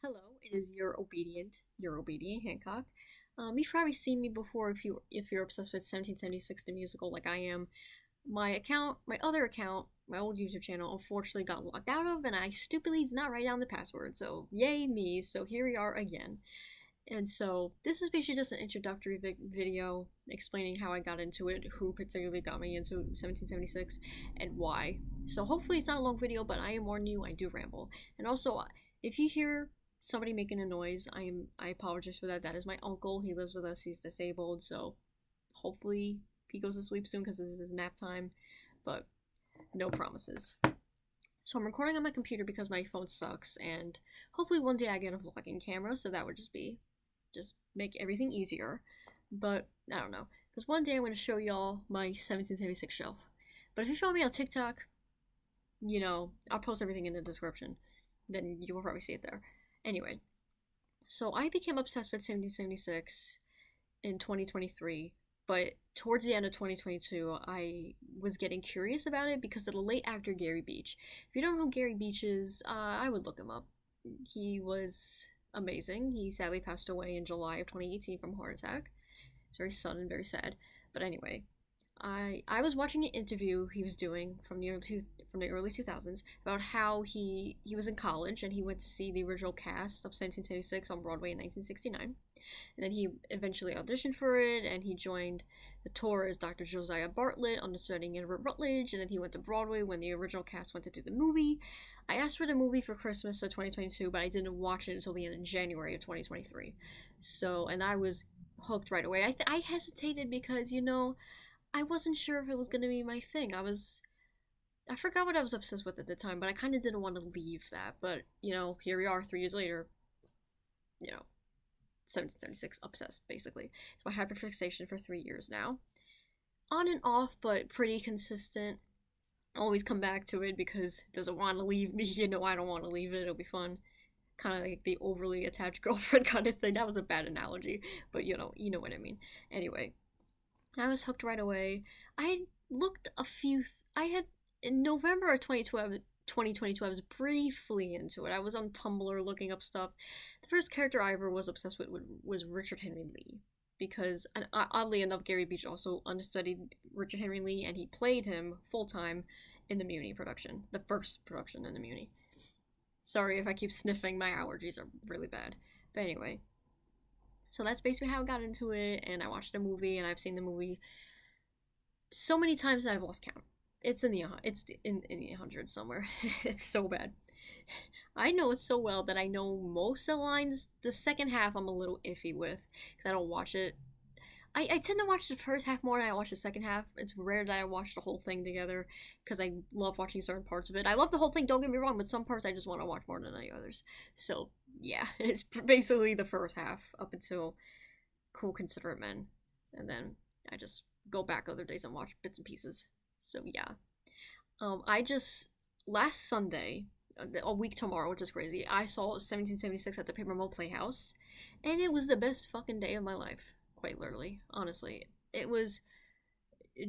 Hello, it is your obedient Hancock. You've probably seen me before if you're obsessed with 1776 the musical like I am. My other account, my old YouTube channel, unfortunately got locked out of, and I stupidly did not write down the password. So yay me! So here we are again. And so this is basically just an introductory video explaining how I got into it, who particularly got me into 1776, and why. So hopefully it's not a long video, but I am warning you, I do ramble. And also, if you hear somebody making a noise, I apologize for that. That is my uncle. He lives with us. He's disabled, so hopefully he goes to sleep soon because this is his nap time. But no promises. So I'm recording on my computer because my phone sucks, and hopefully one day I get a vlogging camera, so that would just make everything easier. But I don't know, because one day I'm going to show y'all my 1776 shelf. But if you follow me on TikTok, I'll post everything in the description. Then you will probably see it there. Anyway, so I became obsessed with 1776 in 2023, but towards the end of 2022, I was getting curious about it because of the late actor Gary Beach. If you don't know who Gary Beach is, I would look him up. He was amazing. He sadly passed away in July of 2018 from a heart attack. It's very sudden, very sad. But anyway, I was watching an interview he was doing from the early 2000s about how he was in college and he went to see the original cast of 1776 on Broadway in 1969. And then he eventually auditioned for it, and he joined the tour as Dr. Josiah Bartlett, understudying Edward Rutledge, and then he went to Broadway when the original cast went to do the movie. I asked for the movie for Christmas of 2022, but I didn't watch it until the end of January of 2023. So, and I was hooked right away. I hesitated because, I wasn't sure if it was going to be my thing. I forgot what I was obsessed with at the time, but I kind of didn't want to leave that. But, here we are 3 years later, 1776 obsessed, basically. So I had hyperfixation for 3 years now. On and off, but pretty consistent. Always come back to it because it doesn't want to leave me. I don't want to leave it. It'll be fun. Kind of like the overly attached girlfriend kind of thing. That was a bad analogy, but you know what I mean. Anyway, I was hooked right away. In November of 2022, I was briefly into it. I was on Tumblr looking up stuff. The first character I ever was obsessed with was Richard Henry Lee. Because, oddly enough, Gary Beach also understudied Richard Henry Lee, and he played him full-time in the Muni production. The first production in the Muni. Sorry if I keep sniffing, my allergies are really bad. But anyway. So that's basically how I got into it, and I watched the movie, and I've seen the movie so many times that I've lost count. It's in the hundreds somewhere. It's so bad. I know it so well that I know most of the lines. The second half I'm a little iffy with because I don't watch it. I tend to watch the first half more than I watch the second half. It's rare that I watch the whole thing together because I love watching certain parts of it. I love the whole thing, don't get me wrong, but some parts I just want to watch more than the others. So, yeah, it's basically the first half up until Cool Considerate Men. And then I just go back other days and watch bits and pieces. So, yeah. Last Sunday, a week tomorrow, which is crazy, I saw 1776 at the Paper Mill Playhouse, and it was the best fucking day of my life. Quite literally, honestly. It was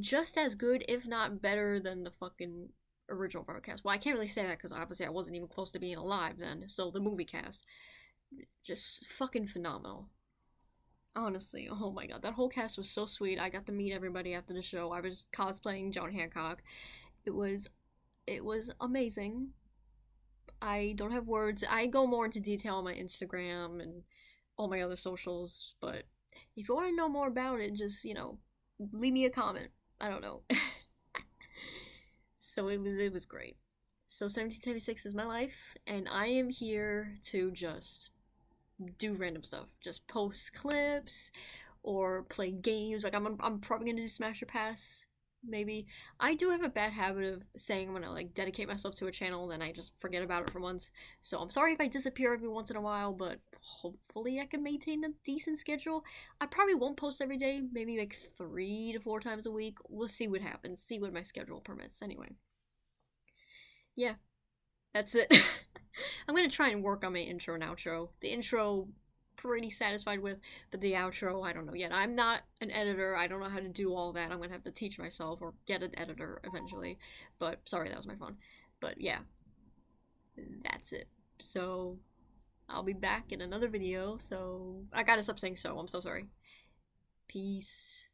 just as good, if not better, than the fucking original broadcast. Well, I can't really say that because obviously I wasn't even close to being alive then, so the movie cast, just fucking phenomenal. Honestly, oh my god, that whole cast was so sweet. I got to meet everybody after the show. I was cosplaying John Hancock. It was amazing. I don't have words. I go more into detail on my Instagram and all my other socials, but if you want to know more about it, just, leave me a comment. I don't know. So it was great. So 1776 is my life, and I am here to just do random stuff. Just post clips or play games. Like I'm probably gonna do Smash or Pass. Maybe. I do have a bad habit of saying I'm gonna dedicate myself to a channel and then I just forget about it for months. So I'm sorry if I disappear every once in a while, but hopefully I can maintain a decent schedule. I probably won't post every day, maybe 3 to 4 times a week. We'll see what happens, see what my schedule permits. Anyway. Yeah. That's it. I'm gonna try and work on my intro and outro. The intro, pretty satisfied with, but the outro, I don't know yet. I'm not an editor. I don't know how to do all that. I'm gonna have to teach myself or get an editor eventually. But sorry, that was my phone. But yeah, that's it. So I'll be back in another video. So I gotta stop saying so. I'm so sorry. Peace.